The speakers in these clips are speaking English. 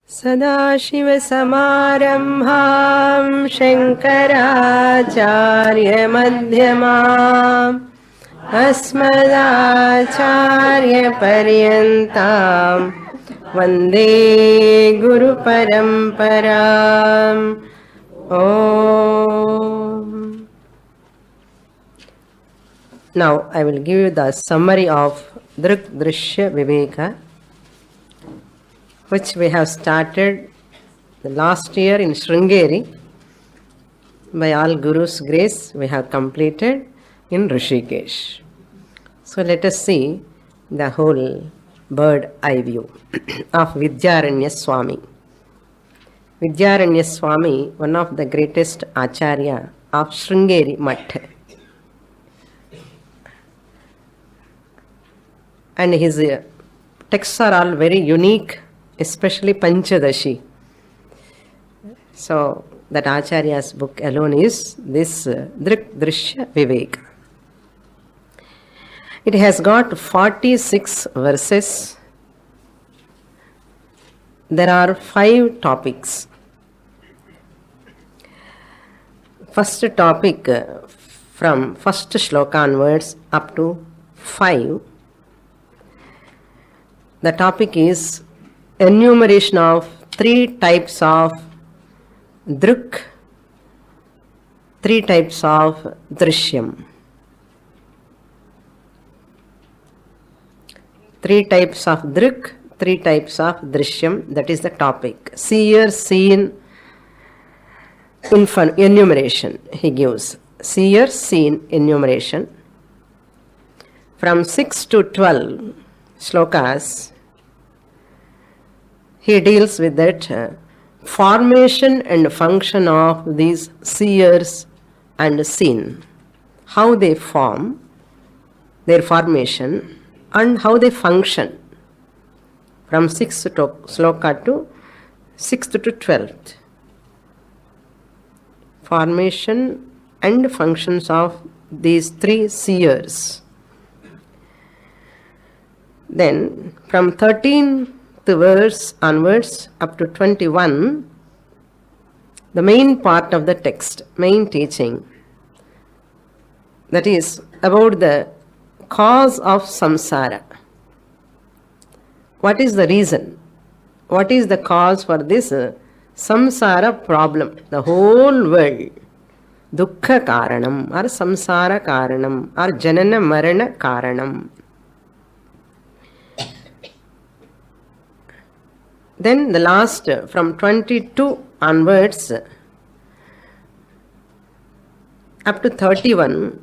सदाशिवसमारम्भां शङ्कराचार्यमध्यमाम् अस्मदाचार्यपर्यन्तां वन्दे गुरुपरम्पराम्. Now I will give you the summary of Drishya, Viveka, which we have started the last year in Sringeri. By all Guru's grace, we have completed in Rishikesh. So let us see the whole bird eye view of Vidyaranya Swami. Vidyaranya Swami, one of the greatest Acharya of Sringeri Math. And his texts are all very unique, especially Panchadashi. So that Acharya's book alone is this Drishya Viveka. It has got 46 verses. There are 5 topics. First topic from first shloka onwards up to 5. The topic is enumeration of 3 types of druk, 3 types of drishyam. 3 types of druk, 3 types of drishyam, that is the topic. Seer, seen, enumeration he gives. Seer, seen, enumeration. From 6 to 12 slokas, he deals with that formation and function of these seers and seen. How they form, their formation, and how they function. From 6th sloka to 6th to 12th. Formation and functions of these 3 seers. Then from 13th verse onwards up to 21, the main part of the text, main teaching, that is about the cause of samsara. What is the reason? What is the cause for this samsara problem? The whole world. Dukkha karanam or samsara karanam or janana marana karanam. Then the last, from 22 onwards up to 31,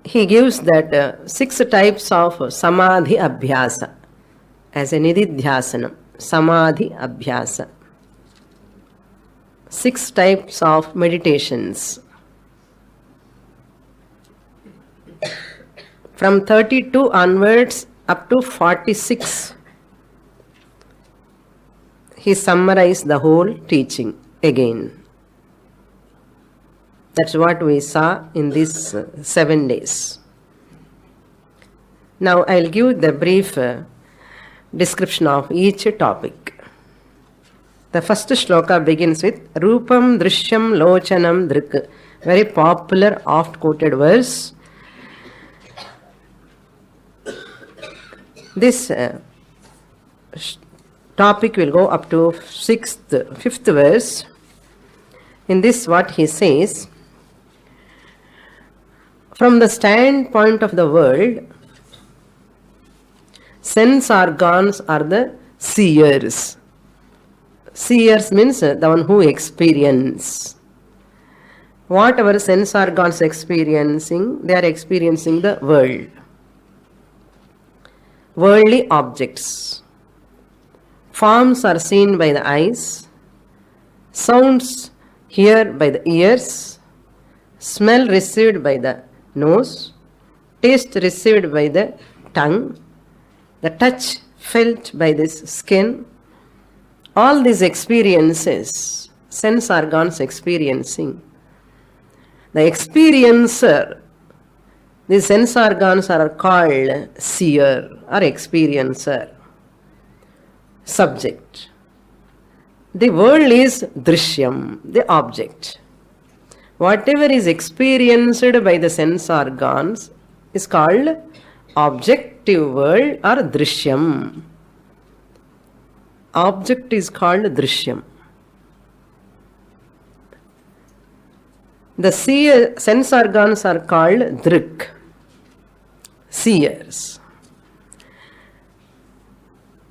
he gives that 6 types of samadhi abhyasa as a nididhyasanam. Samadhi abhyasa. 6 types of meditations. From 32 onwards up to 46, he summarized the whole teaching again. That's what we saw in these 7 days. Now I'll give the brief description of each topic. The first shloka begins with Rupam Drishyam Lochanam Drik. Very popular, oft quoted verse. This topic will go up to 5th verse. In this, what he says, from the standpoint of the world, sense organs are the seers. Seers means the one who experience. Whatever sense organs experiencing, they are experiencing the world. Worldly objects. Forms are seen by the eyes, sounds heard by the ears, smell received by the nose, taste received by the tongue, the touch felt by this skin. All these experiences, sense organs experiencing. The experiencer, these sense organs are called seer or experiencer. subject. The world is Drishyam, the object. Whatever is experienced by the sense organs is called objective world or Drishyam. Object is called Drishyam. The sense organs are called Drik, seers.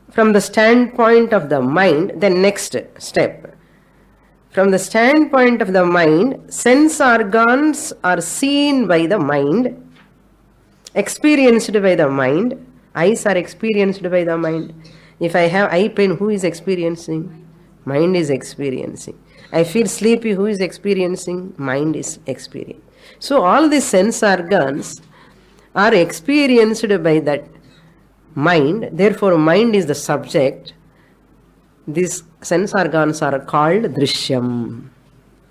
From the standpoint of the mind, the next step. From the standpoint of the mind, sense organs are seen by the mind, experienced by the mind. Eyes are experienced by the mind. If I have eye pain, who is experiencing? Mind is experiencing. I feel sleepy, who is experiencing? Mind is experiencing. So all these sense organs are experienced by that mind. Therefore, mind is the subject. These sense organs are called Drishyam,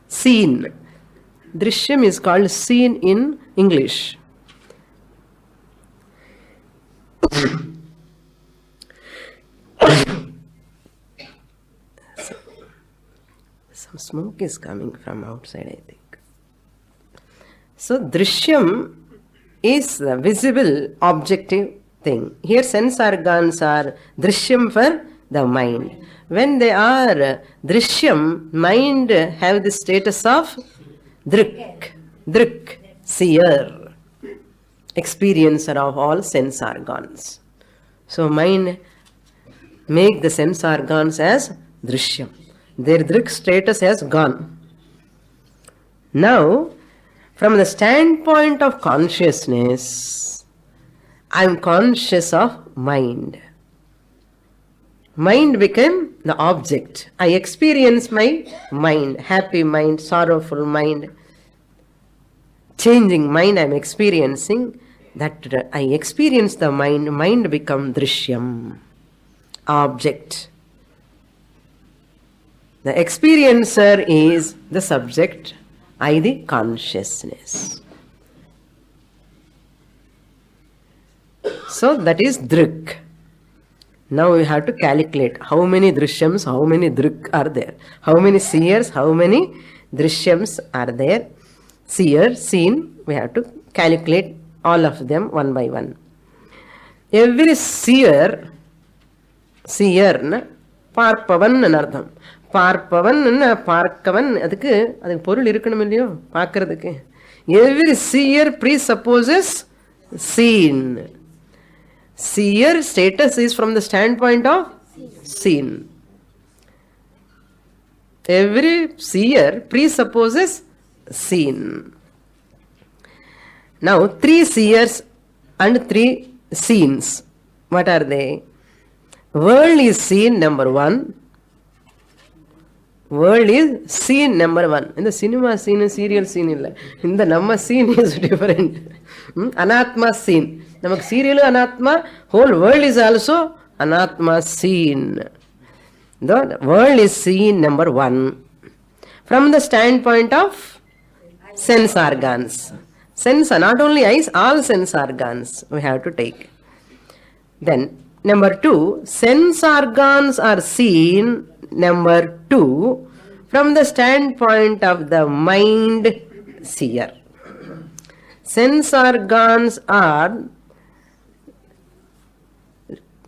seen. Drishyam is called seen in English. Some smoke is coming from outside, I think. So, Drishyam is the visible, objective thing. Here, sense organs are Drishyam for the mind. When they are Drishyam, mind have the status of Drik, seer, experiencer of all sense organs. So, mind make the sense organs as Drishyam. Their Drik status has gone. Now, from the standpoint of consciousness, I am conscious of mind. Mind became the object. I experience my mind, happy mind, sorrowful mind, changing mind I am experiencing. That I experience the mind, mind become Drishyam, object. The experiencer is the subject, I the consciousness. So that is Drik. Now we have to calculate how many Drishyams, how many Drik are there. How many seers, how many Drishyams are there. Seer, seen, we have to calculate all of them one by one. Every seer, பார்ப்பவன் அர்த்தம். பார்ப்பவன் பார்க்கவன், அதுக்கு பொருள் இருக்கணும் இல்லையோ பார்க்கறதுக்கு. Every seer presupposes seen. Seer status is from the standpoint of seen. Every seer presupposes seen. Now 3 seers and 3 scenes. What are they? World is seen number 1. World is scene number 1. In the cinema scene, serial scene illa. In the nama scene is different. Anatma scene. Namak serial anatma, whole world is also anatma scene. The world is scene number 1. From the standpoint of sense organs. Sense, not only eyes, all sense organs we have to take. Then number 2, sense organs are seen, number 2, from the standpoint of the mind seer. Sense organs are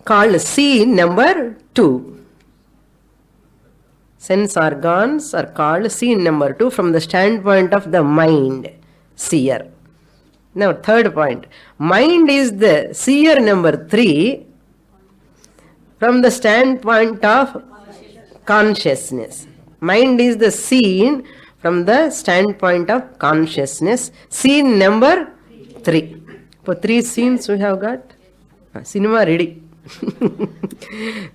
called seen, number 2. Sense organs are called seen, number 2, from the standpoint of the mind seer. Now, third point, mind is the seer number 3 from the standpoint of consciousness. Mind is the seen from the standpoint of consciousness. Scene number 3. For 3 scenes we have got. Cinema ready.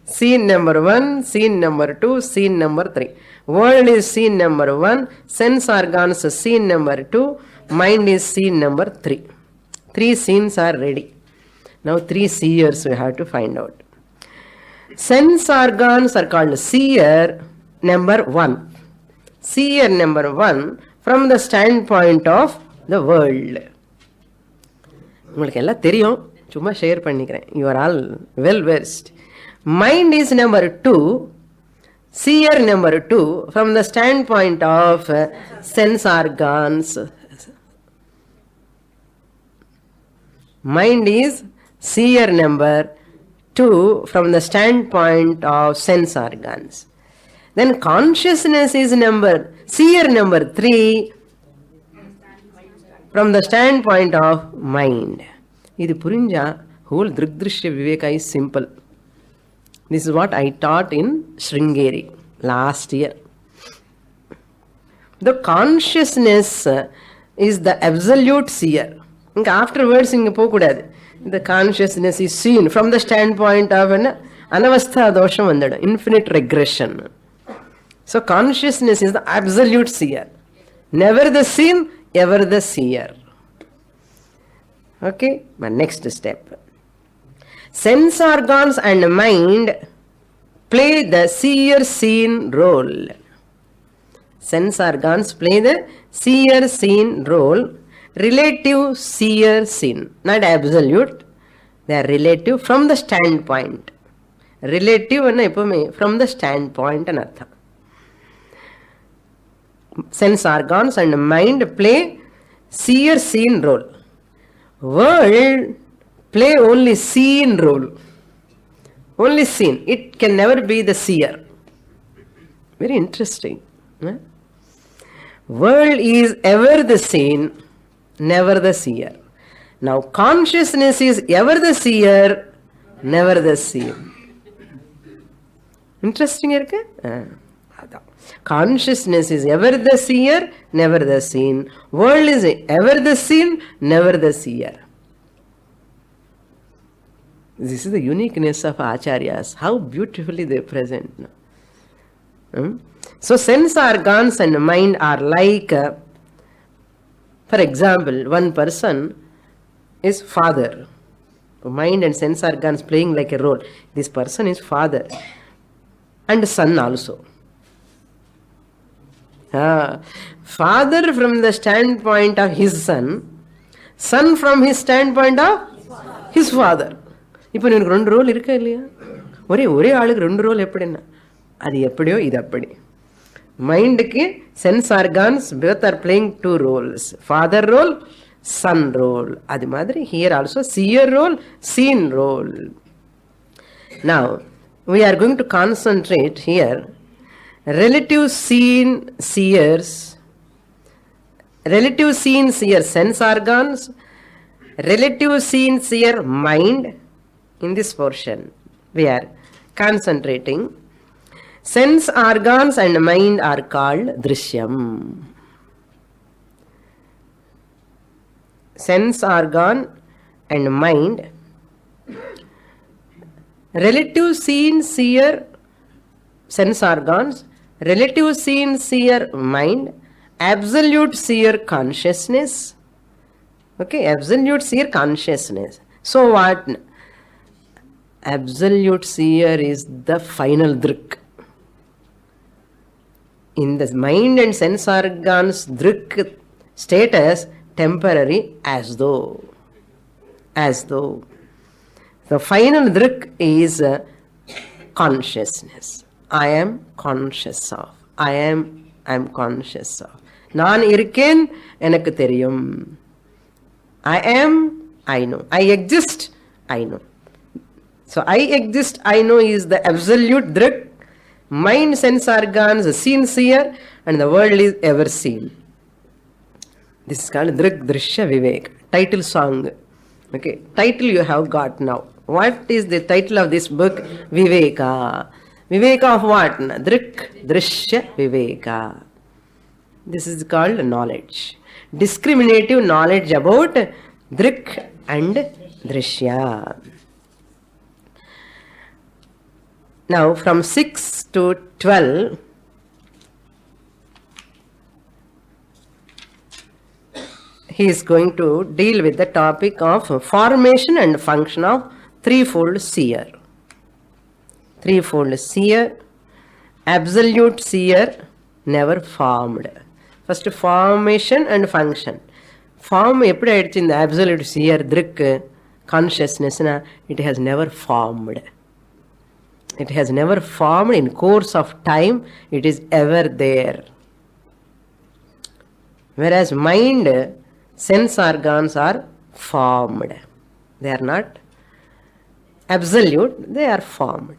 Scene number 1, scene number 2, scene number 3. World is scene number 1, sense organs is scene number 2, mind is scene number 3. 3 scenes are ready. Now 3 seers we have to find out. Sense organs are called seer number 1. Seer number 1 from the standpoint of the world. உங்களுக்கு எல்லாம் தெரியும், சும்மா share பண்ணிக்கிறேன். You are all well versed. Mind is number 2, seer number 2 from the standpoint of sense organs. Mind is seer number 2 from the standpoint of sense organs. Then consciousness is seer number 3 from the standpoint of mind. Idu purinja, whole Drishya Viveka is simple. This is what I taught in Sringeri last year. The consciousness is the absolute seer. Afterwards, the consciousness is seen from the standpoint of an anavastha dosham, infinite regression. So consciousness is the absolute seer. Never the seen, ever the seer. Okay, my next step. Sense organs and mind play the seer-seen role. Sense organs play the seer-seen role. Relative seer-seen, not absolute. They are relative from the standpoint. Relative from the standpoint. Sense organs and mind play seer-seen role. World play only seen role. Only seen. It can never be the seer. Very interesting. World is ever the seen, never the seer. Now consciousness is ever the seer, never the seen. Interesting irukku? Consciousness is ever the seer, never the seen. World is ever the seen, never the seer. This is the uniqueness of Acharyas. How beautifully they present. So sense organs and mind are like, for example, one person is father. Mind and sense organs playing like a role. This person is father and son also. Father from the standpoint of his son, son from his standpoint of his father. இப்போ எனக்கு 2 role இருக்கா இல்லையா? ஒரே ஆளுக்கு 2 role எப்படின்னா அது எப்படியோ இது அப்படி. மைண்டுக்கு sense organs both are playing 2 roles. Father role, son role. அது மாதிரி here also seer role, seen role. Now we are going to concentrate here relative seen seers, relative seen seer sense organs, relative seen seer mind. In this portion we are concentrating. Sense organs and mind are called Drishyam. Sense organ and mind. Relative seen seer sense organs, relative seen seer mind, absolute seer consciousness. Okay, absolute seer consciousness. So what? Absolute seer is the final drik. In the mind and sense organs, drik status temporary, as though. The final drik is consciousness. I am conscious of. I am conscious of. நான் இருக்கேன் எனக்கு தெரியும். I am, I know. I exist, I know. So I exist, I know is the absolute drik. Mind, sense organs, seen seer, and the world is ever seen. This is called Drik Drishya Viveka. Title song. Okay, title you have got now. What is the title of this book? Viveka. Viveka of what? Drik Drishya Viveka. This is called knowledge. Discriminative knowledge about Drik and Drishya. Now from 6 to 12, he is going to deal with the topic of formation and function of threefold seer. Threefold seer, absolute seer, never formed. First formation and function. Form eppadi aidichu in the absolute seer drik consciousness na, it has never formed. It has never formed in course of time. It is ever there. Whereas mind, sense organs are formed. They are not absolute, they are formed.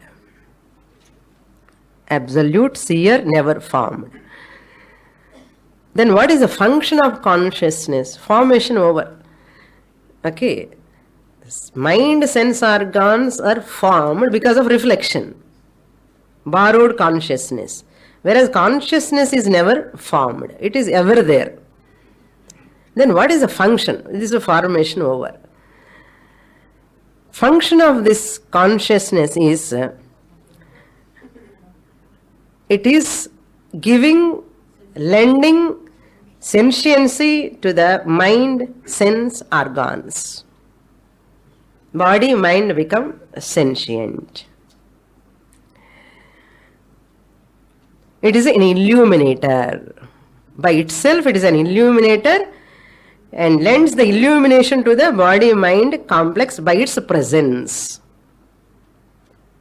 Absolute seer never formed. Then what is the function of consciousness? Formation over. Okay. Mind, sense organs are formed because of reflection. Borrowed consciousness. Whereas consciousness is never formed. It is ever there. Then what is the function? This is a formation over. Function of this consciousness is, it is giving, lending sentiency to the mind, sense organs. Body, mind become sentient. It is an illuminator. By itself it is an illuminator and lends the illumination to the body-mind complex by its presence.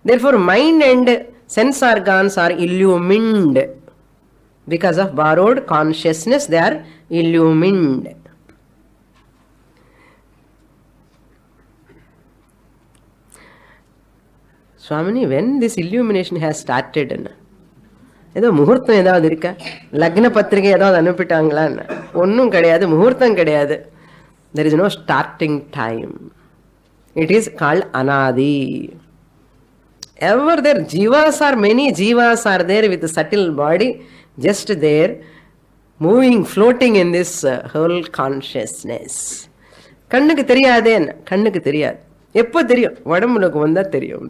Therefore, mind and sense organs are illumined. Because of borrowed consciousness, they are illumined. Swamini, when this illumination has started? ஏதோ முகூர்த்தம் ஏதாவது இருக்கா? லக்ன பத்திரிகை ஏதாவது அனுப்பிட்டாங்களான்னு? ஒன்றும் கிடையாது, முகூர்த்தம் கிடையாது. There is no starting time. It is called anadi. Ever there, jivas are many, jivas are there with a subtle body, just there, moving, floating in this whole consciousness. கண்ணுக்கு தெரியாதேன்னு? கண்ணுக்கு தெரியாது. எப்போ தெரியும்? உடம்புக்கு வந்தா தெரியும்.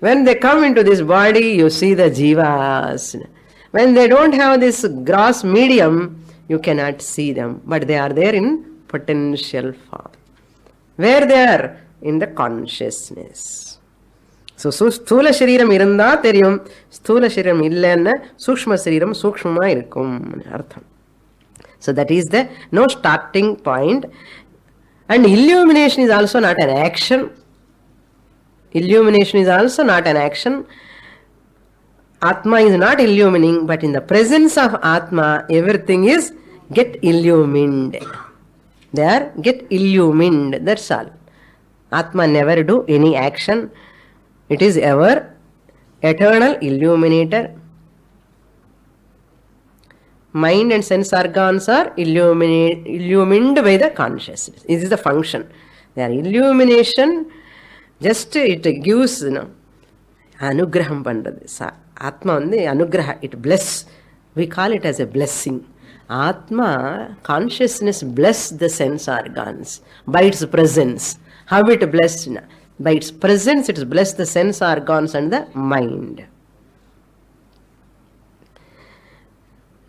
When they come into this body, you see the jivas. When they don't have this gross medium, you cannot see them. But they are there in potential form. Where they are? In the consciousness. So, sthula shariram irundha theriyum, sthula shariram illenna sukshma shariram sukshma irukum artham. So that is the no starting point. And illumination is also not an action. Illumination is also not an action. Atma is not illumining, but in the presence of Atma, everything is get illumined. They are get illumined. That's all. Atma never do any action. It is ever eternal illuminator. Mind and sense organs are illumined by the consciousness. This is the function. Their illumination, just it gives, anugraham pandrathu. Atma வந்து anugraha, it bless. We call it as a blessing. Atma, consciousness bless the sense organs by its presence. How it bless? By its presence it bless the sense organs and the mind.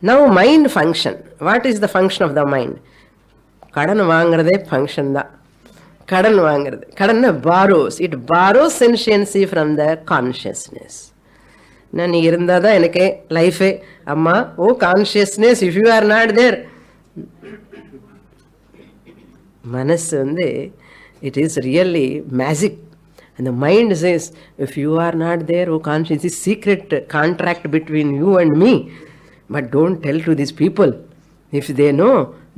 Now mind function. What is the function of the mind? கடன் வாங்குறதே function தான். கடன் வாங்குறது. கடன் borrows. It borrows sentiency from the consciousness. நீ இருந்தால் தான் எனக்கு லைஃபே. அம்மா, oh consciousness, if you are not there. மனசு வந்து it is really magic. And the mind says, if you are not there, oh conscious, this secret contract between you and me. But don't tell to these people. If they know,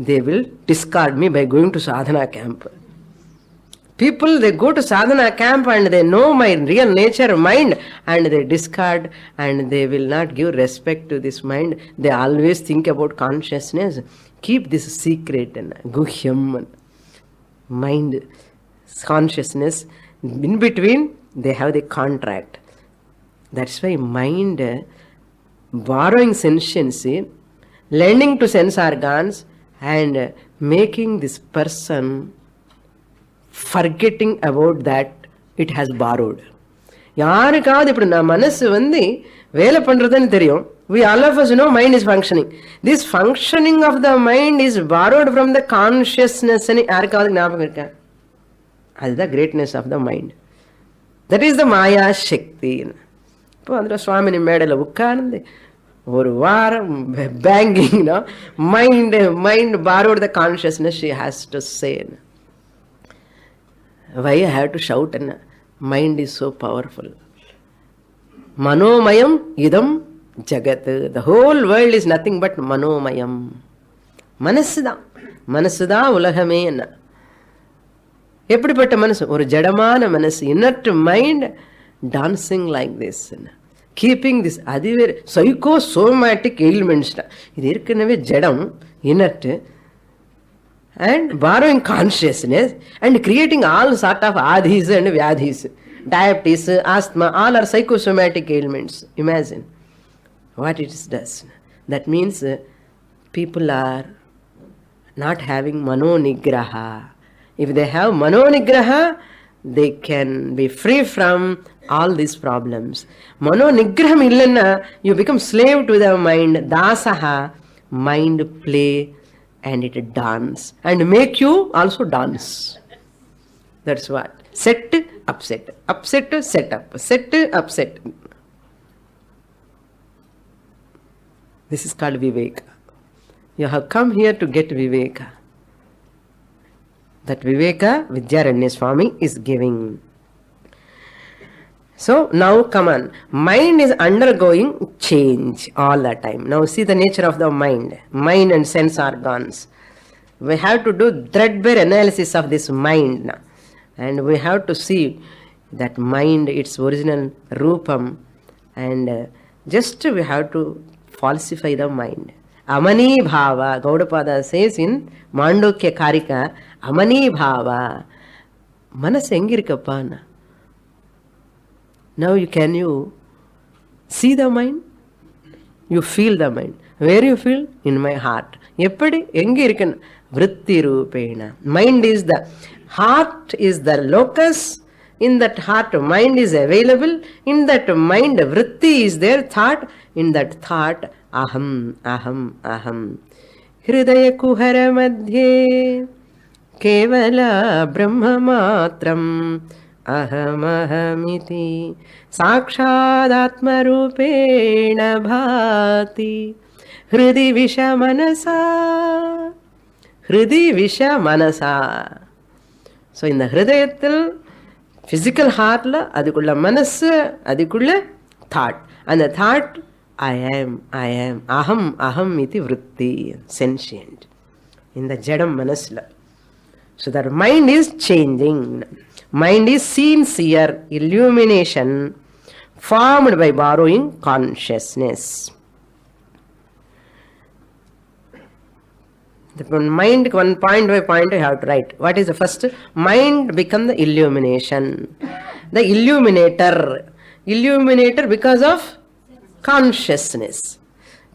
they will discard me by going to sadhana camp. People, they go to sadhana camp and they know my real nature, mind, and they discard and they will not give respect to this mind. They always think about consciousness. Keep this secret and guhyam, mind, consciousness. In between, they have the contract. That's why mind, borrowing sentiency, lending to sense organs, and making this person forgetting about that it has borrowed. யாருக்காவது இப்படி நான் மனசு வந்து வேலை பண்றதுன்னு தெரியும். We all of us know mind is functioning. This functioning of the mind is borrowed from the consciousness. யாருக்காவது ஞாபகம் இருக்கா? அதுதான் greatness of the mind. That is the Maya Shakti. இப்போ அதில் சுவாமினி மேடையில் உட்கார்ந்து ஒரு வாரம் banking, mind borrowed the consciousness, she has to say. Why I have to shout? Mind is so powerful. Manomayam idam jagat. The whole world is nothing but manomayam. Manasuda. Manasuda ulagame enna. எப்படிப்பட்ட மனசு? ஒரு ஜடமான மனசு. Inert mind dancing like this. Keeping this. அது வேறு psychosomatic ailments தான். இது ஏற்கனவே ஜடம், inert, and borrowing consciousness and creating all sort of adhis and vyadhis. Diabetes, asthma, all are psychosomatic ailments. Imagine what it does. That means people are not having mano nigraha. If they have mano nigraha, they can be free from all these problems. Mano nigraham illanna, you become slave to the mind. Dasaha, mind play and it dance and make you also dance. That's what. Set, upset, upset, set up, set, upset. This is called Viveka. You have come here to get Viveka. That Viveka Vidyaranya Swami is giving. So now come on. Mind is undergoing change all the time. Now see the nature of the mind. Mind and sense organs. We have to do threadbare analysis of this mind now. And we have to see that mind, its original rupam, and just we have to falsify the mind. Amani bhava, Gaudapada says in Mandukya Karika, Amani bhava. Manas engirikapana. Now can you see the mind? You feel the mind. Where you feel? In my heart. Eppadi? Engi irukana? Vritti rupena. Mind is the heart, is the locus. In that heart, mind is available. In that mind, vritti is there, thought. In that thought, aham, aham, aham. Hridaya kuhara madhye kevala brahma matram aham ahamiti sakshadatma rupena bhati hridi visha manasa. Hridi visha manasa. So in the hridayathil, physical heart la adikulla manasu, adikulla thought, and the thought I am, aham, aham iti vritti, sentient. In the jadam manasla. So that mind is changing. Mind is sincere illumination formed by borrowing consciousness. The mind, one point by point you have to write. What is the first? Mind become the illumination. The illuminator. Illuminator because of consciousness.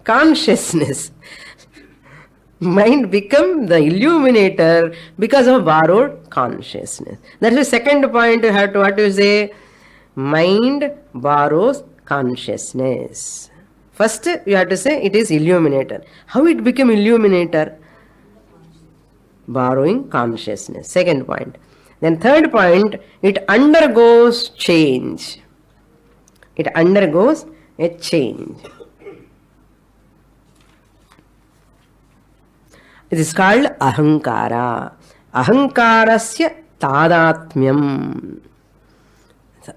Consciousness. Mind become the illuminator because of borrowed consciousness. That's the second point you have to, what you say? Mind borrows consciousness. First you have to say it is illuminator. How it become illuminator? Borrowing consciousness. Second point. Then third point, it undergoes change. It undergoes a change. It is called ahankara. Ahankarasya tadatmyam.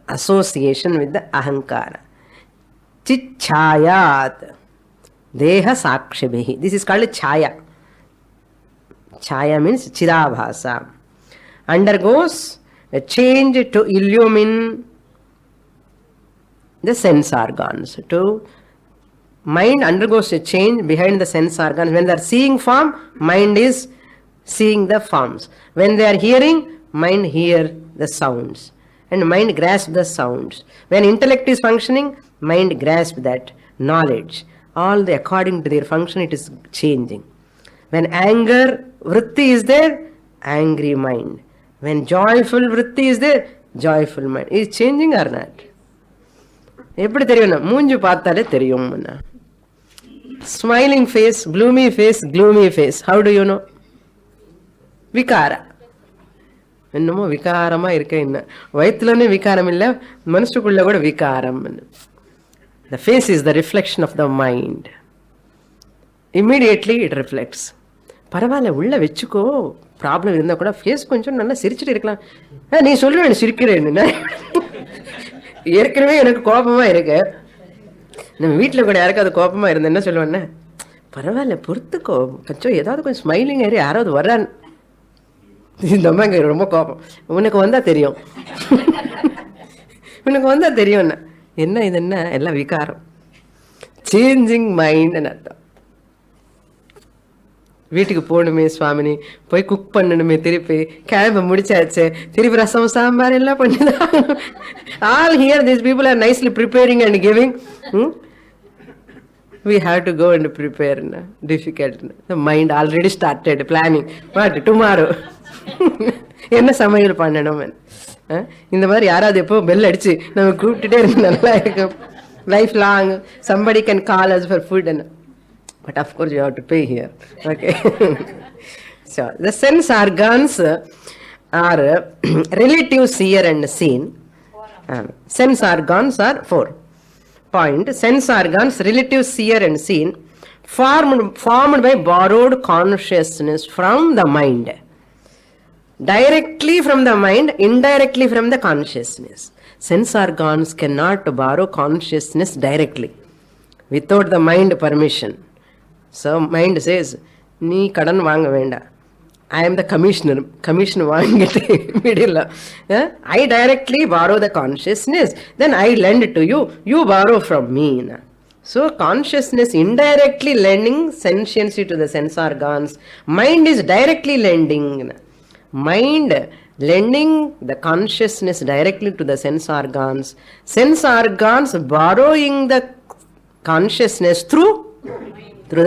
Association with the ahankara. Chichayat deha sakshibhi. This is called chaya. Chaya means chidabhasa. Undergoes a change to illumine the sense organs. To mind undergoes a change behind the sense organs. When they are seeing form, mind is seeing the forms. When they are hearing, mind hear the sounds. And mind grasp the sounds. When intellect is functioning, mind grasp that knowledge. All the according to their function, it is changing. When anger vritti is there, angry mind. When joyful vritti is there, joyful mind. Is changing or not? எப்படி தெரியும்? மூஞ்சு பார்த்தாலே தெரியும். Smiling face, gloomy face, gloomy face. How do you know? Vikara. என்னமோ விகாரமா இருக்க. என்ன வயிற்றுலன்னு விகாரம் இல்லை, மனசுக்குள்ள கூட விகாரம். The face is the reflection of the mind. Immediately it reflects. பரவாயில்ல, உள்ள வச்சுக்கோ, ப்ராப்ளம் இருந்தால் கூட ஃபேஸ் கொஞ்சம் நல்லா சிரிச்சுட்டு இருக்கலாம். நீ சொல்லுவேன் சிரிக்கிறேன்னு. ஏற்கனவே எனக்கு கோபமா இருக்கு. நம்ம வீட்டில் கூட யாருக்காவது கோபமா இருந்த என்ன சொல்லுவேன்னா, பரவாயில்ல பொறுத்துக்கோ, கொஞ்சம் ஏதாவது கொஞ்சம் ஸ்மைலிங் ஏறி யாராவது வர்றான்னு. இந்த அம்மா இங்கே ரொம்ப கோபம். உனக்கு வந்தா தெரியும், உனக்கு வந்தா தெரியும். என்ன இது, என்ன எல்லாம் விகாரம். சேஞ்சிங் மைண்ட் அர்த்தம். வீட்டுக்கு போகணுமே சுவாமினி, போய் குக் பண்ணணுமே, திருப்பி கிளம்ப முடிச்சாச்சு, திருப்பி ரசம் சாம்பார் எல்லாம் பண்ணிதான். All here these people are nicely preparing and giving. We have to go and prepare. Difficult. The mind already started planning. What tomorrow? என்ன சமையல் பண்ணணும். இந்த மாதிரி யாராவது எப்போ பெல் அடிச்சு நம்ம கூப்பிட்டுட்டே இருந்து நல்லா இருக்கும். Life long somebody can call us for food and. But of course you have to pay here. Okay. So the sense organs are relative seer and seen. Sense organs are 4. Point. Sense organs relative seer and seen formed by borrowed consciousness from the mind. Directly from the mind, indirectly from the consciousness. Sense organs cannot borrow consciousness directly without the mind permission. So mind says, நீ கடன் வாங்க வேண்டாம், I am the commissioner, commission வாங்கிட்டு middle. I directly borrow the consciousness, then I lend to you, you borrow from me. So consciousness indirectly lending sentiency to the sense organs, mind is directly lending. Mind lending the consciousness directly to the sense organs borrowing the consciousness through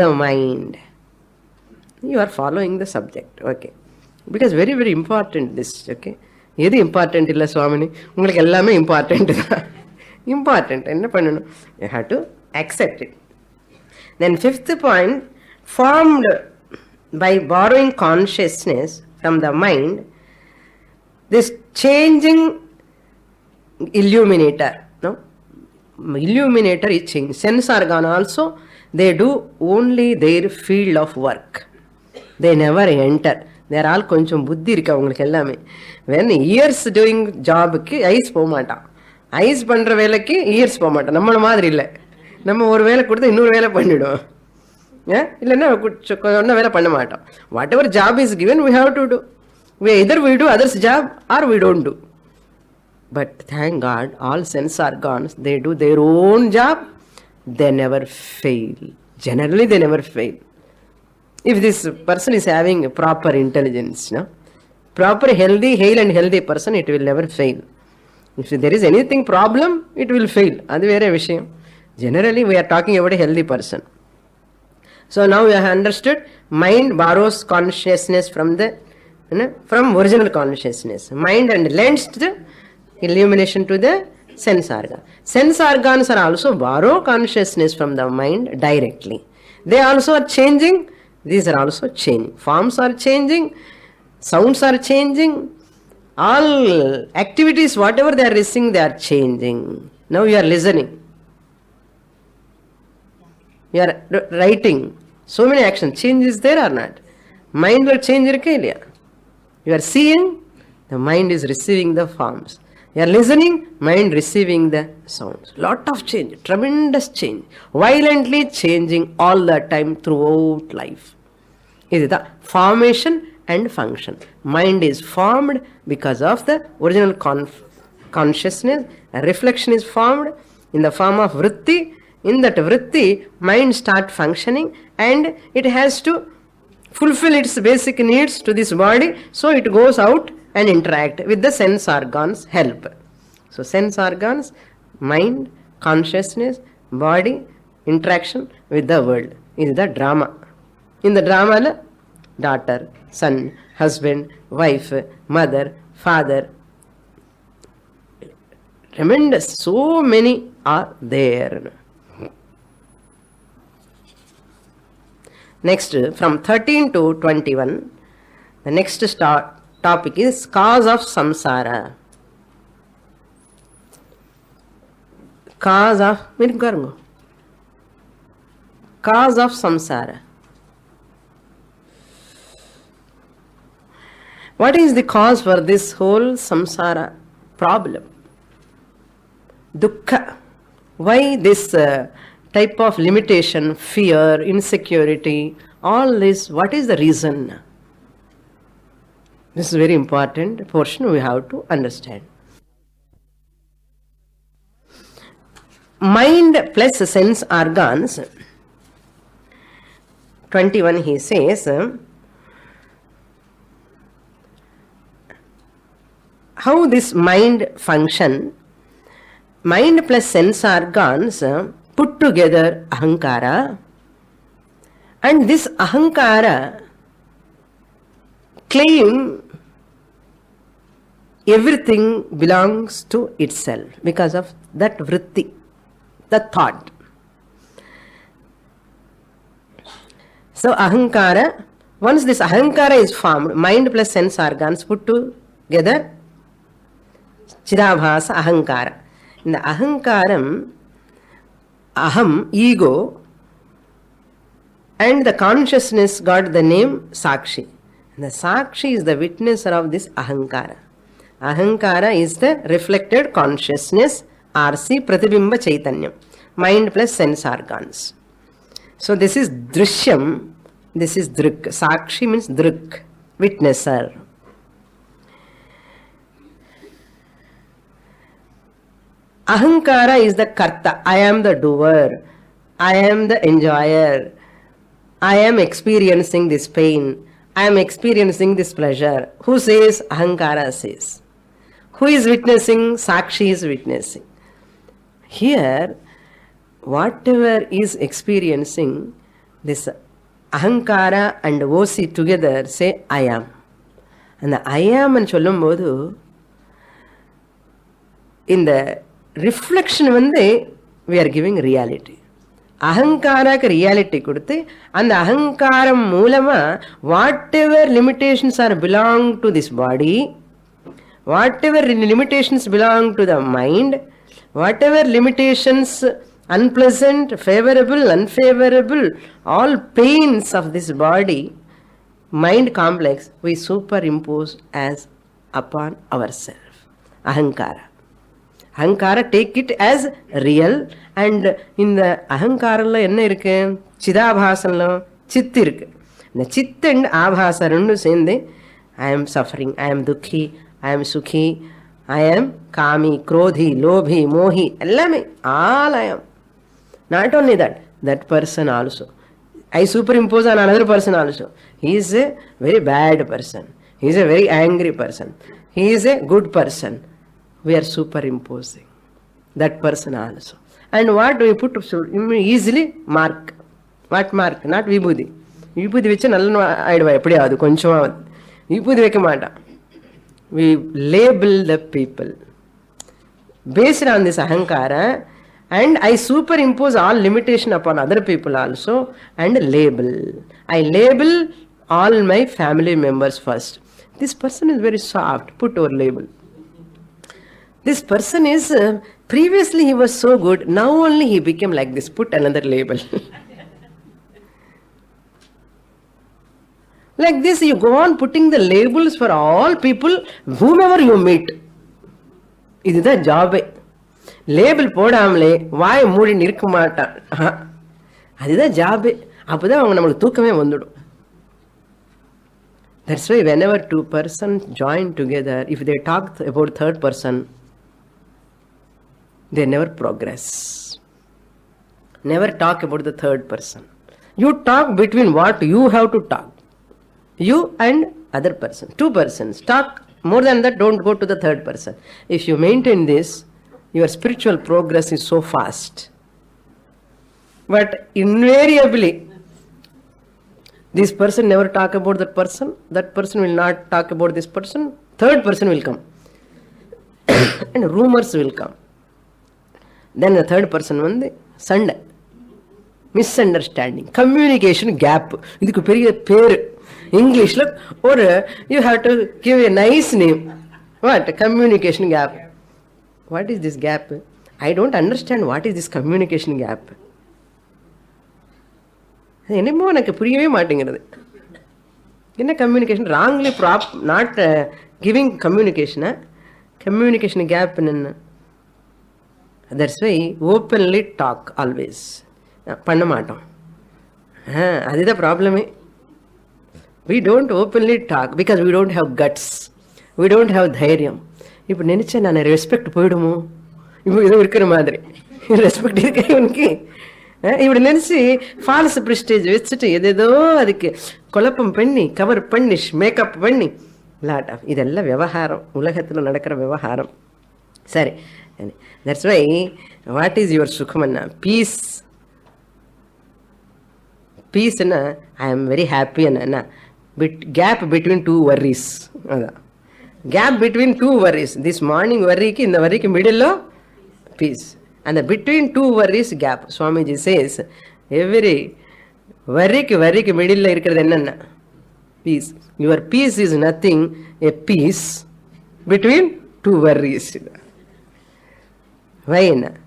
the mind. You are following the subject. Okay, because very very important this. Okay, எது important இல்லை சுவாமினி, உங்களுக்கு எல்லாமே important தான். Important என்ன பண்ணணும், you have to accept it. Then fifth point, formed by borrowing consciousness from the mind, this changing illuminator. No, illuminator is change. Sense organ also, they do only their field of work. They never enter. They are all கொஞ்சம் புத்தி இருக்கு அவங்களுக்கு எல்லாமே. when ears doing ஜாபுக்கு ice போக மாட்டான், ice பண்ற வேலைக்கு இயர்ஸ் போக மாட்டான். நம்மள மாதிரி இல்லை, நம்ம ஒரு வேலை கொடுத்து இன்னொரு வேலை பண்ணிடுவோம், இல்லைன்னா ஒன்றும் வேலை பண்ண மாட்டோம். What ever job is given we have to do. Either we do others job or we don't do. But thank God, all sense organs, they do their own job. They never fail. Generally they never fail. If this person is having proper intelligence, proper healthy, hale and healthy person, it will never fail. If there is anything problem, it will fail. Adu vera vishayam. Generally we are talking about a healthy person. So now you have understood, mind borrows consciousness from original consciousness. Mind and lends the illumination to the sense organ. Sense organs are also borrow consciousness from the mind directly. They also are changing. These are also changing. Forms are changing. Sounds are changing. All activities, whatever they are receiving, they are changing. Now you are listening. You are writing. So many actions. Change is there or not? Mind will change irukka illaya? You are seeing, the mind is receiving the forms. You are listening, mind receiving the sounds. Lot of change, tremendous change, violently changing all the time throughout life. This is the formation and function. Mind is formed because of the original consciousness. A reflection is formed in the form of vritti. In that vritti, mind starts functioning and it has to fulfill its basic needs to this body, so it goes out and interact with the sense organs help. So sense organs, mind, consciousness, body, interaction with the world. This is the drama. In the drama, daughter, son, husband, wife, mother, father, tremendous, so many are there. Next, from 13 to 21, the next topic is cause of samsara. Cause of samsara. What is the cause for this whole samsara problem? dukkha. Why this type of limitation, fear, insecurity, all this, what is the reason? This is a very important portion we have to understand. Mind plus sense organs, 21 he says, how this mind function, mind plus sense organs put together ahankara, and this ahankara claim everything belongs to itself because of that vritti, the thought. So ahankara, once this ahankara is formed, mind plus sense organs put together chidabhasa ahankara. In the ahankaram, aham, ego, and the consciousness got the name Sakshi. And the Sakshi is the witnesser of this ahankara. Ahankara is the reflected consciousness, RC, Pratibimba Chaitanyam, mind plus sense organs. So this is Drishyam, this is Drik. Sakshi means Drik, witnesser. Ahankara is the karta. I am the doer. I am the enjoyer. I am experiencing this pain. I am experiencing this pleasure. Who says? Ahankara says. Who is witnessing? Sakshi is witnessing. Here, whatever is experiencing, this Ahankara and OC together say, I am. And the I am and Cholumbodu, in the reflection, we are giving reality. Ahankara reality kuduthe, and the Ahankaram moolama, whatever limitations are belong to this body, whatever limitations belong to the mind, whatever limitations, unpleasant, favorable, unfavorable, all pains of this body, mind complex, we superimpose as upon ourselves. Ahankara. Ahankara take it as real, and in the Ahankara enna irukku? Chidabhasanlo chit irukku. The chit and abhasa rendu sende, I am suffering, I am dukhi, I am sukhi, I am kami, krodhi, lobhi, mohi, all I am. Not only that, that person also. I superimpose on another person also. He is a very bad person. He is a very angry person. He is a good person. We are superimposing that person also. And what do we put? Easily mark. What mark? Not vibhuti. Vibhuti vecha nalla aidva eppadi adu koncham vibhuti vekamata. We label the people based on this ahankara, and I superimpose all limitation upon other people also, and label. I label all my family members first. This person is very soft. Put our label. This person is, previously he was so good, now only he became like this. Put another label. Like this, you go on putting the labels for all people, whomever you meet. This is the job. Label podamle, why moodi nirkumata. That is the job. That's why whenever two persons join together, if they talk about third person, they never progress. Never talk about the third person. You talk between what you have to talk. You and other person. Two persons. Talk more than that, don't go to the third person. If you maintain this, your spiritual progress is so fast. But invariably, this person never talk about that person will not talk about this person, third person will come. And rumors will come. Then the third person one Sunday. Misunderstanding. Communication gap. Idukku periya per English lo, or you have to give a nice name. What? Communication gap. What is this gap? I don't understand what is this communication gap. Anymore எனக்கு புரியவே மாட்டேங்கிறது. என்ன communication wrongly not giving communication. Communication gap என்ன? That's why openly talk always. பண்ண மாட்டோம். அதுதான் ப்ராப்ளமே. We don't openly talk because we don't have guts. We don't have தைரியம். இப்போ நினைச்சேன் நான் ரெஸ்பெக்ட் போயிடுமோ, இப்போ இது இருக்கிற மாதிரி ரெஸ்பெக்ட் இருக்க இவனுக்கு இப்படி நினைச்சு ஃபால்ஸ் ப்ரிஸ்டேஜ் வச்சுட்டு எதேதோ அதுக்கு குழப்பம் பண்ணி கவர் பண்ணி மேக்கப் பண்ணி லாட் ஆஃப் இதெல்லாம் விவகாரம், உலகத்தில் நடக்கிற விவகாரம். சரி, that's why what is your சுகமன்னா பீஸ். பீஸ்ன்னா ஐ ஆம் வெரி ஹாப்பி என்ன கேப் பிட்வீன் டூ வர்ரீஸ். அதான் gap between two worries. This morning வர்ரிக்கு இந்த வர்ரிக்கு மிடில் பீஸ். அந்த between two worries gap. Swamiji says every வர்ரிக்கு மிடில் இருக்கிறது என்னென்ன peace. Your peace is nothing a peace between two worries. Why?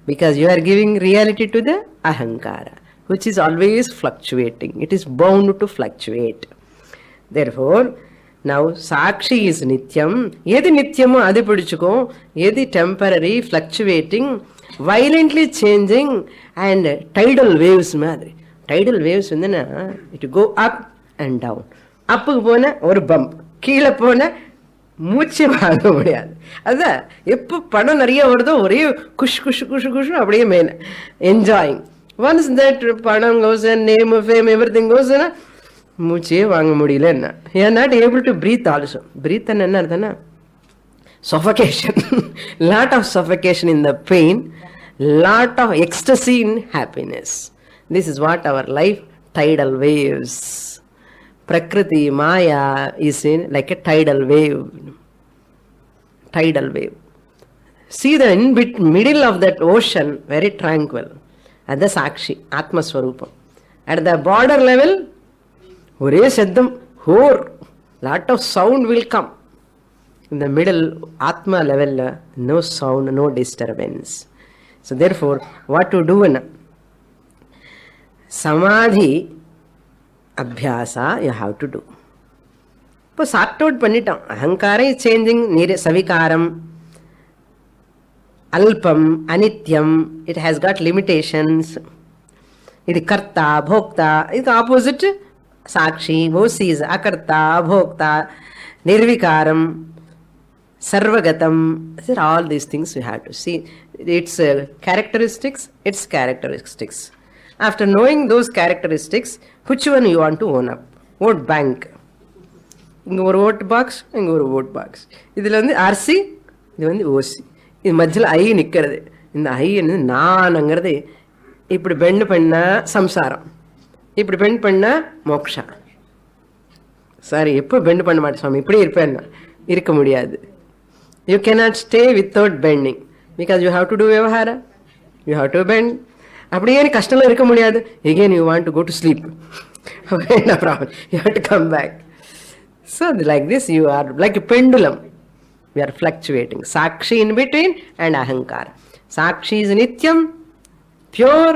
Because you are giving reality to the ahankara, which is always fluctuating. It is bound to fluctuate. Therefore, now sakshi is nityam. Yedi nityamo adi pidichuko. Yedi temporary, fluctuating, violently changing, and tidal waves madri. Tidal waves vandana it go up and down. Up pona or bump. Keela pona மூச்சு வாங்க முடியாது. அதுதான் எப்போ பணம் நிறைய வருதோ ஒரே குஷ் குஷ் குஷ் குஷ் அப்படியே மேல என்ஜாயிங். ஒன்ஸ் தட் பணம் கோஸ் நேம் ஃபேம் எவ்ரிதிங் கோஸ்னா மூச்சே வாங்க முடியல. என்ன you are not able to breathe also. Breathe என்ன அர்த்தம்னா suffocation. Lot of suffocation in the pain, lot of ecstasy in happiness. This is what our life tidal waves. Prakriti, Maya is in like a tidal wave. Tidal wave. See the middle of that ocean, very tranquil. At the Sakshi, Atma Swarupam. At the border level, ore saddam, hor, lot of sound will come. In the middle, Atma level, no sound, no disturbance. So therefore, what to do? Samadhi Abhyasa you have to do. இப்போ sort out பண்ணிட்டோம். அகங்காரம் is changing, சவிகாரம், அல்பம், அனித்யம், it has got limitations. இது கர்த்தா போக்தா. இதுக்கு ஆப்போசிட் சாட்சி, ஓசிஸ், அகர்த்தா அபோக்தா, நிர்விகாரம், சர்வகதம். All these things you have to see its characteristics. After knowing those characteristics, which one you want to own up? Vote bank. இங்கே ஒரு ஓட் பாக்ஸ், இங்கே ஒரு ஓட் பாக்ஸ். இதில் வந்து ஆர்சி, இது வந்து ஓசி. இது மத்தியில் ஐ நிற்கிறது. இந்த ஐ வந்து நான்ங்கிறது இப்படி பெண்ட் பண்ணால் சம்சாரம், இப்படி பெண்ட் பண்ணால் மோக்ஷா. சாரி, எப்போ பெண்ட் பண்ண மாட்டேன் சுவாமி, இப்படி இருப்பேன்னா இருக்க முடியாது. You cannot stay without bending because you have to do விவகாரம், யூ ஹாவ் டு பெண்ட். அப்படியே கஷ்டம்லாம் இருக்க முடியாது. Again you want to go to sleep. No problem. You have to come back. So like this you are like a pendulum. We are fluctuating. Sakshi in between and ahankara. Sakshi is nityam, pure,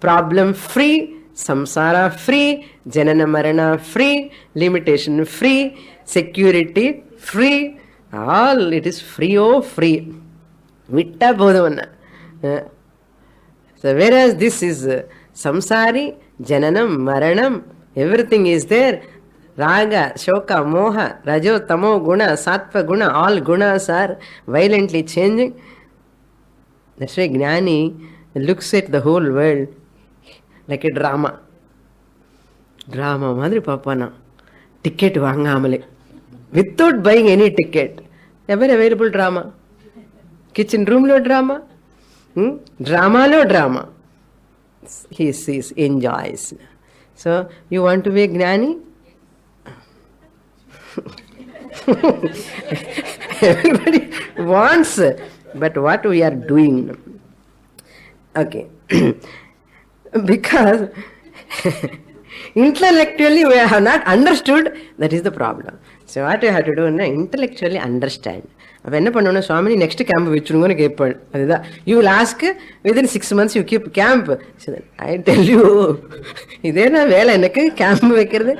problem free, samsara free, janana marana free, limitation free, security free. All it is free, oh free. Vitta bodhavana. So whereas this is samsari, jananam, maranam, everything is there. Raga, shoka, moha, rajo, tamo, guna, sattva, guna, all gunas are violently changing. That's why Gnani looks at the whole world like a drama. Drama madri papana. Ticket vaangamale. Without buying any ticket. Ever available drama. Kitchen room lo drama. Drama lo drama. He sees, enjoys. So, you want to be a Gnani? Everybody wants, but what we are doing? Okay. Because intellectually we have not understood, that is the problem. So what you have to do, intellectually understand. அப்போ என்ன பண்ணணும், சுவாமினி next camp வச்சுருங்கன்னு கேட்பாள். அதுதான் you will ask within 6 months you keep camp. I tell you, இதே நான் வேலை எனக்கு camp வைக்கிறது.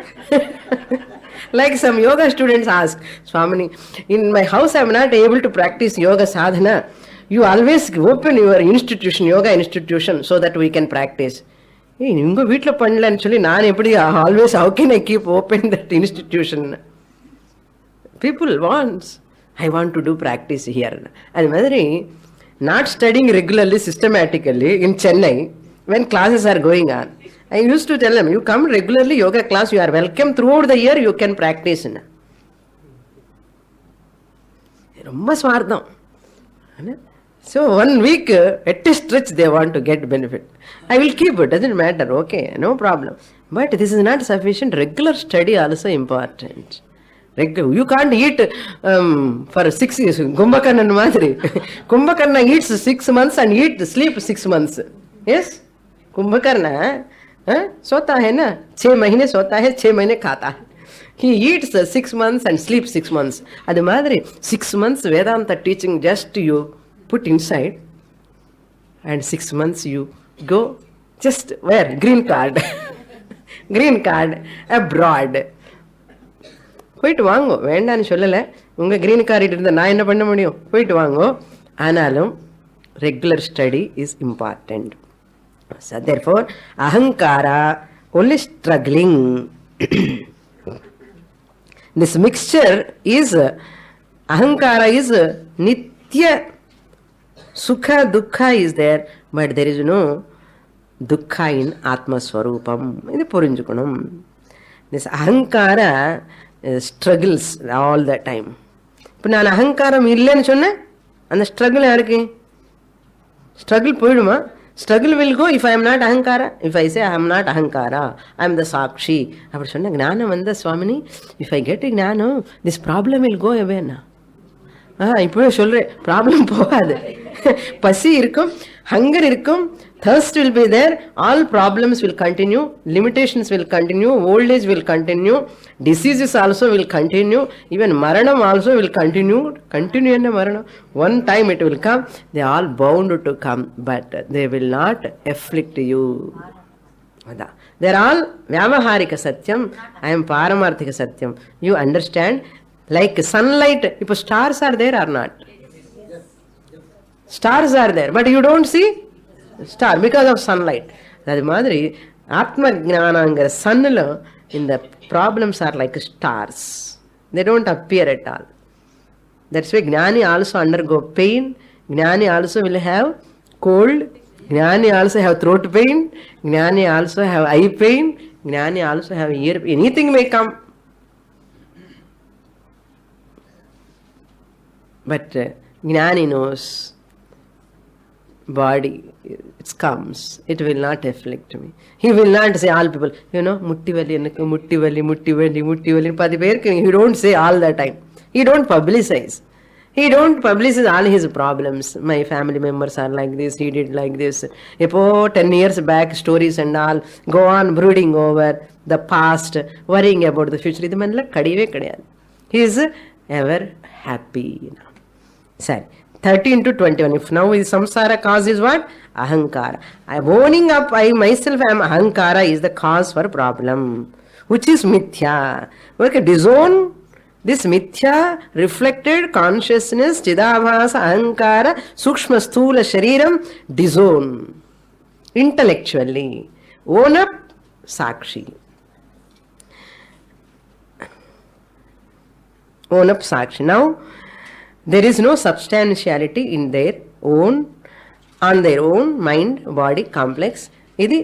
Like some yoga students ask, Swamini, in my house I am not able to practice yoga sadhana. You always open your institution, yoga institution, so that we can practice. Hey, ingo veetla pannala actually naan eppadi always how can I keep open that institution? People wants, I want to do practice here. And madri not studying regularly, systematically in Chennai when classes are going on. I used to tell them, you come regularly yoga class, you are welcome throughout the year, you can practice. Romba swartham. So 1 week at a stretch they want to get benefit. I will keep it, doesn't matter, okay, no problem. But this is not sufficient. Regular study also important. You can't eat for 6 years. Kumbhakarna madri. Kumbhakarna eats 6 months and sleep 6 months. Yes? Kumbhakarna sota hai na, 6 mahine sota hai, 6 mahine khata hai. He eats 6 months and sleeps 6 months. Adu madri 6 months Vedanta teaching just you put inside, and 6 months you go just where? Green card. Green card abroad. போயிட்டு வாங்கோ, வேண்டான்னு சொல்லலை. உங்கள் green card இருந்தால் நான் என்ன பண்ண முடியும்? போயிட்டு வாங்கோ. ஆனாலும் regular study is important. So therefore, ahankara only struggling. This mixture is, ahankara is nitya, sukha, dukkha is there, but there is no dukkha in Atma Swarupam. இது புரிஞ்சுக்கணும். This ahankara struggles all the time. இப்போ நான் அகங்காரம் இல்லைன்னு சொன்னேன், அந்த struggle யாருக்கு? Struggle போயிடுமா? Struggle will go if I am not ahankara. If I say I am not ahankara, I am the sakshi. அப்படி சொன்ன ஞானம் வந்த சுவாமினி, if I get ஞானம், this problem will go away na. இப்பவே சொல்றேன், ப்ராப்ளம் போகாது. பசி இருக்கும், ஹங்கர் இருக்கும், thirst will be there, all problems will continue, limitations will continue, old age will continue, diseases also will continue, even maranam also will continue enna maranam. One time it will come, they are all bound to come, but they will not afflict you. They are all vyavaharika satyam, I am paramarthika satyam. You understand? Like sunlight, if stars are there or not? Stars are there, but you don't see star because of sunlight. That madri atma gnananga sunla in the problems are like stars. They don't appear at all. That's why gnani also undergo pain, gnani also will have cold, gnani also have throat pain, gnani also have eye pain, gnani also have ear pain. Anything may come. But gnani knows body, it comes, it will not afflict me. He will not say all people, mutti vali enakku, mutti vali padi perku. He don't say all the time. He don't publicize. He don't publicize all his problems. My family members are like this, he did like this. 10 years back stories and all, go on brooding over the past, worrying about the future. Idu manla kadiyave kadiyadu. He is ever happy. Sorry. 13 to 21. If now is samsara cause is what? Ahankara. I am owning up, I myself am ahankara is the cause for problem, which is mithya. Okay, disown this mithya reflected consciousness, chidabhasa, ahankara, sukshma sthula shariram, disown intellectually. Own up, sakshi. Own up, sakshi. Now, there is no substantiality in their own, on their own mind, body, complex. இது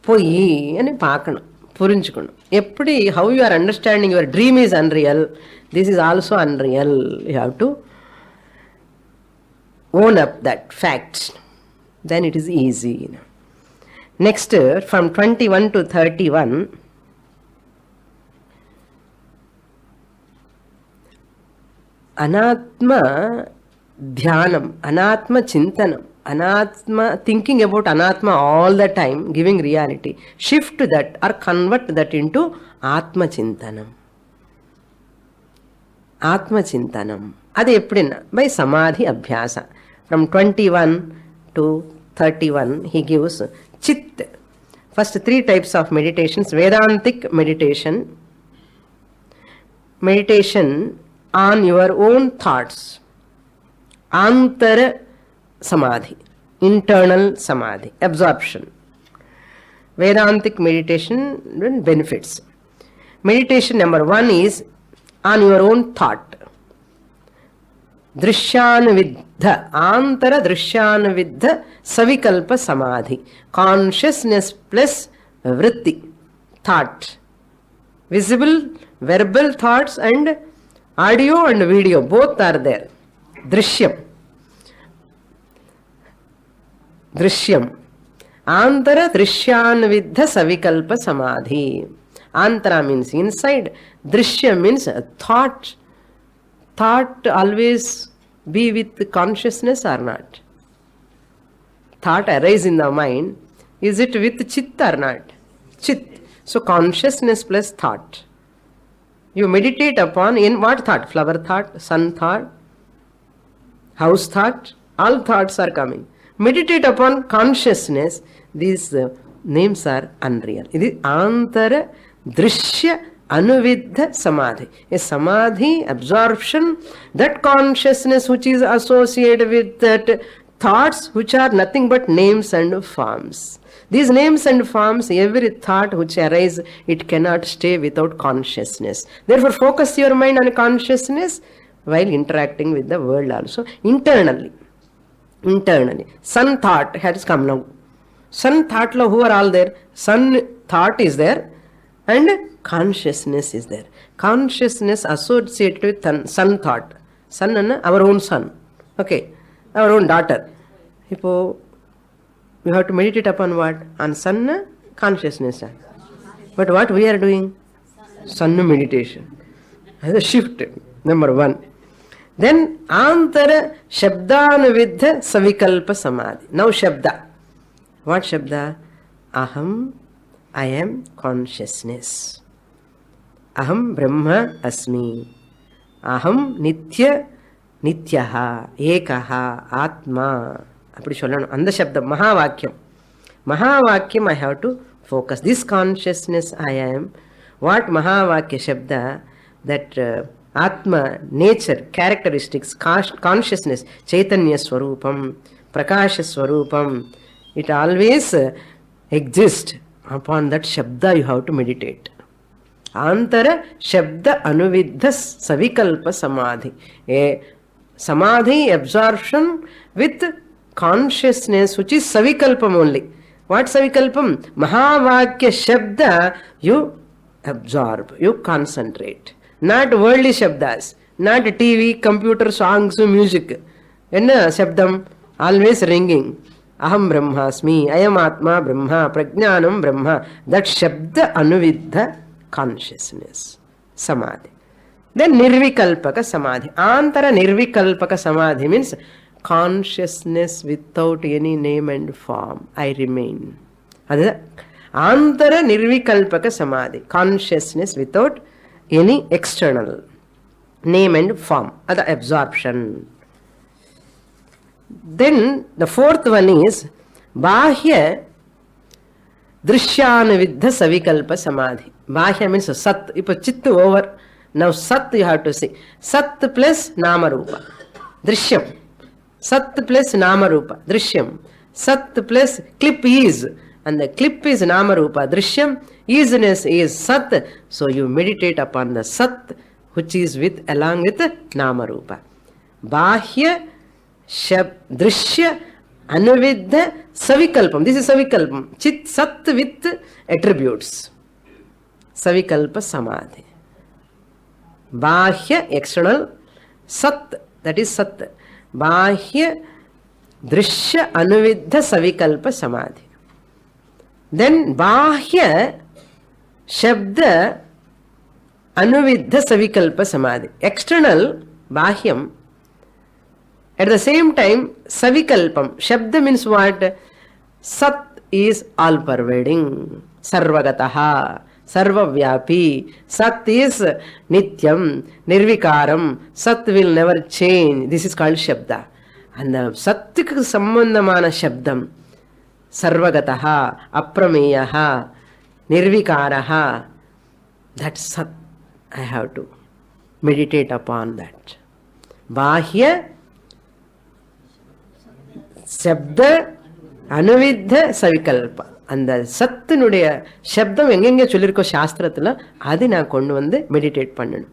போய் అని பார்க்கணும், புரிஞ்சுக்கணும். எப்படி, how you are understanding your dream is unreal, this is also unreal. You have to own up that fact. Then it is easy. Next, from 21 to 31, anatma dhyanam, anatma chintanam, anatma, thinking about anatma all the time, giving reality. Shift that or convert that into atma chintanam. Atma chintanam. Adu eppudina? By samadhi abhyasa. From 21 to 31, he gives chit. First 3 types of meditations. Vedantic meditation, meditation on your own thoughts, Antara Samadhi, internal Samadhi, absorption. Vedantic meditation benefits. Meditation number 1 is on your own thought. Drishyanuviddha, Antara Drishyanuviddha Savikalpa Samadhi. Consciousness plus vritti, thought. Visible, verbal thoughts and audio and video, both are there. Drishyam. Drishyam. Antara Drishyanuviddha Savikalpa Samadhi. Antara means inside. Drishya means thought. Thought always be with consciousness or not? Thought arise in the mind. Is it with chit or not? Chit. So consciousness plus thought. You meditate upon in what thought? Flower thought, sun thought, house thought. All thoughts are coming. Meditate upon consciousness. These names are unreal. It is Antara Drishya Anuviddha Samadhi. A Samadhi, absorption, that consciousness which is associated with that thoughts which are nothing but names and forms. These names and forms, every thought which arises, it cannot stay without consciousness. Therefore, focus your mind on consciousness while interacting with the world also. Internally. Sun thought has come now. Sun thought, who are all there? Sun thought is there and consciousness is there. Consciousness associated with sun thought. Sun and our own son. Okay. Our own daughter. Hippo, we have to meditate upon what? On sun consciousness. But what we are doing? Sun meditation. As a shift. Number 1. Then Antara Shabdanuviddha Savikalpa Samadhi. Now Shabda. What Shabda? Aham, I am consciousness. Aham Brahma Asmi. Aham Nitya Nityaha Ekaha Atma. Appadi sollano. And the Shabda Mahavakyam. Mahavakyam I have to focus. This consciousness I am. What Mahavakya Shabda? That Atma, nature, characteristics, consciousness, Chaitanya Swarupam, Prakasha Swarupam, it always exists. Upon that Shabda you have to meditate. Antara Shabda Anuviddha Savikalpa Samadhi. A Samadhi absorption with consciousness which is Savikalpam only. What Savikalpam? Mahavakya Shabda you absorb, you concentrate. Not worldly Shabdas, not TV, computer, songs, music. Enna Shabdam? Always ringing. Aham Brahmasmi, I am Atma Brahma, Prajnanam Brahma. That Shabda Anuviddha consciousness. Samadhi. Then Nirvikalpaka Samadhi. Antara Nirvikalpaka Samadhi means consciousness without any name and form. I remain. Antara Nirvikalpaka Samadhi. Consciousness without any external name and form. That's absorption. Then the 4th one is Bahya Drishyanuviddha Savikalpa Samadhi. Bahya means Sat. If Chittu over, now Sat you have to see. Sat plus Namarupa. Drishyam. Sat plus Namarupa. Drishyam. Sat plus clip is. And the clip is Namarupa. Drishyam. Isness is Sat. So you meditate upon the Sat which is with along with Namarupa. Bahya Drishya Anuviddha Savikalpam. This is Savikalpam. Chit Sat with attributes. Savikalpa Samadhi. Bahya external, Sat, that is Sat. Bahya Drishya Anuviddha Savikalpa Samadhi. Then Bahya Shabda Anuviddha Savikalpa Samadhi. External, Bahyam. At the same time, Savikalpam. Shabda means what? Sat is all-pervading. Sarvagataha. Sarvavyapi. Sat is Nityam. Nirvikaram. Sat will never change. This is called Shabda. And the Satyik Sambandhamana Shabdam. Sarvagataha. Aprameyaha. Nirvikaraha. That Sat. I have to meditate upon that. Bahya Shabda Anuvidha Savikalpa. அந்த சத்தினுடைய சப்தம் எங்கெங்க சொல்லியிருக்கோ சாஸ்திரத்தில் அது நான் கொண்டு வந்து meditate பண்ணணும்.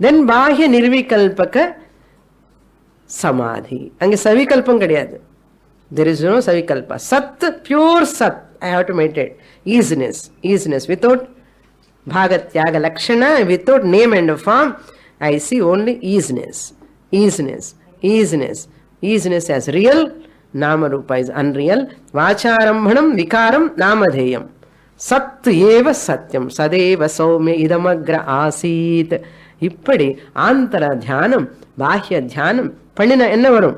தென் பாஹ்ய நிர்விகல்பக சமாதி. அங்கே சவிகல்பம் கிடையாது. There is no savikalpa. Sat, pure sat. I have to meditate. Easiness. Easiness. Without bhagatyaga lakshana, without name and form, I see only easiness. Easiness. Easiness. Easiness as real. Namarupa is unreal. Vacharambhanam vikaram namadheyam. Sat eva satyam. Sadeva saumya idamagra asit. Ippadi antara dhyanam, bahya dhyanam. Pandina enna varum?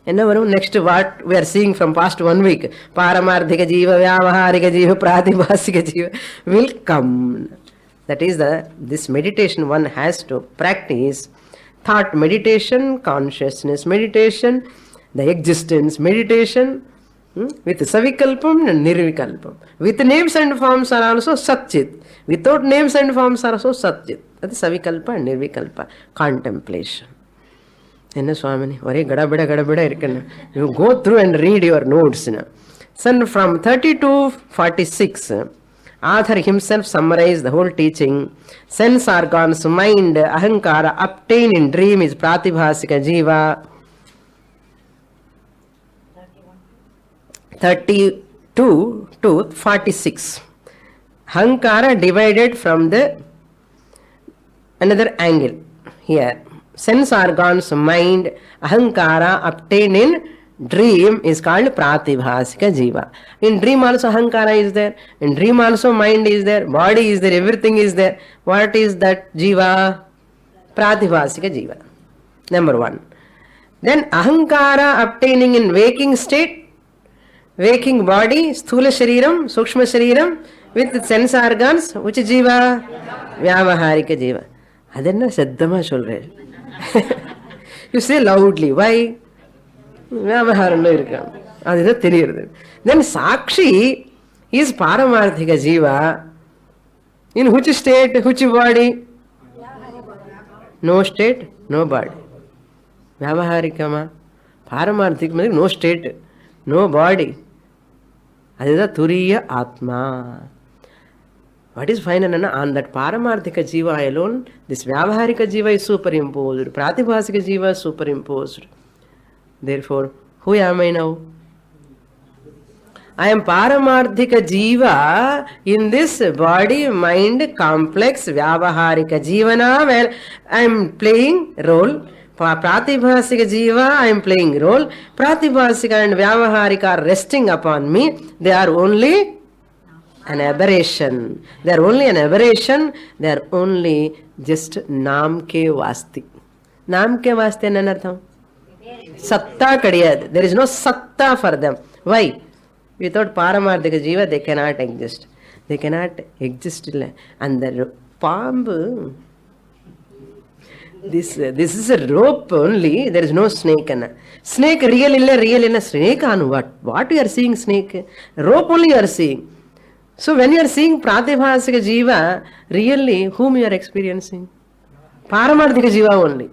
Enna varum? Next what we are seeing from past 1 week. Paramarthika jiva, vyavaharika jiva, pratibhasika jiva will come. That is this meditation one has to practice. Thought meditation, consciousness meditation, the existence meditation, with savikalpam and nirvikalpam. With names and forms are also satchit. Without names and forms are also satchit. That is savikalpa and nirvikalpa. Contemplation. Enna Swamini, ore gadabida irukkenna. You go through and read your notes. So from 30 to 46, author himself summarized the whole teaching. Sense organs, mind, ahankara, obtain in dream is pratibhasika jiva. 32 to 46. Ahankara divided from the another angle here. Sense organs, mind, ahankara obtained in dream is called pratibhasika jiva. In dream also ahankara is there. In dream also mind is there. Body is there. Everything is there. What is that jiva? Pratibhasika jiva. Number 1. Then ahankara obtaining in waking state. Waking body, sthula shariram, sukshma shariram with sense organs. Which jiva? Vyavaharika jiva. Adenna saddama solre. You say loudly. Why? Vyavaharam irukka. Adha theriyirudhu. Then sakshi is paramarthika jiva. In which state? Which body? No state, no body. Vyavaharikama. Paramarthika means no state, no body. Adha turiya atma. What is final? On that paramarthika jiva alone, this vyavaharika jiva is superimposed. Pratibhasika jiva is superimposed. Therefore, who am I now? I am paramarthika jiva in this body mind complex vyavaharika jivana where I am playing role. Pratibhasika jiva I am playing role. Pratibhasika and vyavaharika are resting upon me. They are only an aberration. They are only an aberration. They are only just namke vasti. Namke vasti enna artham? Satta kadiyadu. There is no satta for them. Why? Without paramarthika jiva they cannot exist. They cannot exist. And the pambu, this is a rope only. There is no snake. Snake real illa snake on what? What you are seeing snake? Rope only you are seeing. So when you are seeing pratibhasika jiva, really whom you are experiencing? Paramarthika jiva only.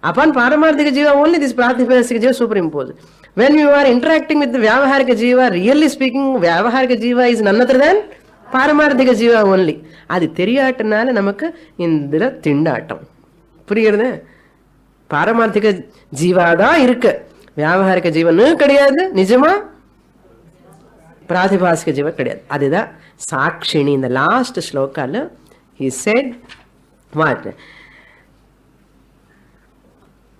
Upon paramarthika jiva only this pratibhasika jiva superimposed. When you are interacting with the vyavaharika jiva, really speaking, vyavaharika jiva is none other than paramarthika jiva only. Adi theriyatanaala namakku indra tindaatam. Puriyirudha? Paramarthika jiva da irukku. Vyavaharika jiva nu kadiyadu. Nijama? Pratibhasika jiva kadiyadu. Adida sakshini. In the last shloka he said what?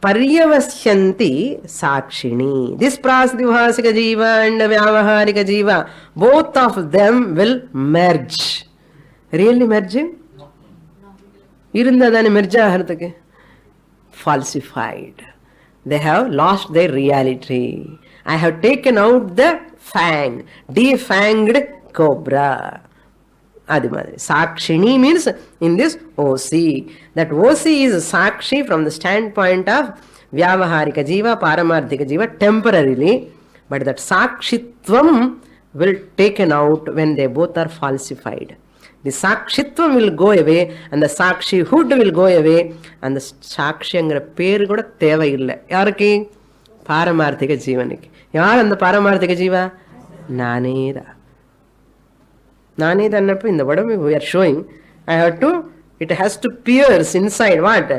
Paryavashyanti sakshini. This pratibhasika jiva and vyavaharika jiva, both of them will merge. Really merging? Irundadani merja hartake. Falsified. They have lost their reality. I have taken out the fang, defanged cobra. Adimadri. Sakshini means in this OC. That OC is Sakshi from the standpoint of Vyavaharika jiva, Paramarthika jiva temporarily. But that Sakshitvam will taken out when they both are falsified. The Sakshitvam will go away and the Sakshihood will go away and the Sakshi angara peru kuda theva illa. Yariki? Paramarthika jivaniki. ಯಾರು ಅಂದ ಪಾರಮಾರ್ಥಿಕ ಜೀವ? ನಾನೇದ. ನಾನೇದ ಅನ್ನಪ್ಪ in the whatever we are showing, I have to, it has to pierce inside. What?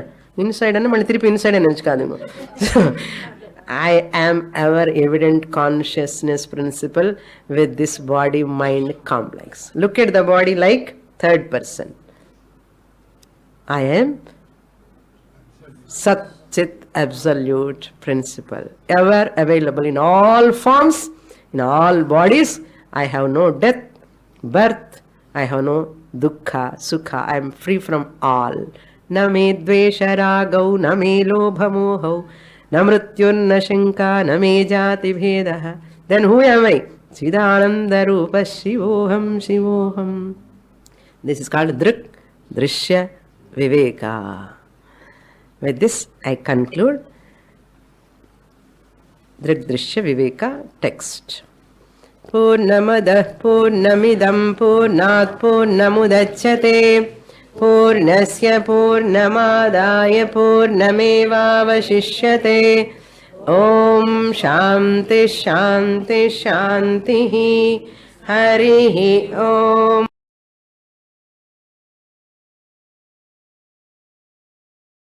Inside అన్న మళ్ళీ తిరిపి inside అని ఎంచుకోదు. I am ever evident consciousness principle with this body mind complex. Look at the body like third person. I am Sat Chit absolute principle, ever available in all forms, in all bodies. I have no death, birth, I have no dukkha, sukha. I am free from all. Na me dvesha ragau, na me lobha mohau, na mrityur na shanka, na me jati bhedaha. Then who am I? Chidananda rupa shivoham shivoham. This is called Drishya, Viveka. With this I conclude Drishya Viveka text. Purnamadah Purnamidam Purnat Purnamudachyate Purnasya Purnamadaya Purnamevavashishyate. Om Shanti Shanti Shanti. Harihi Om.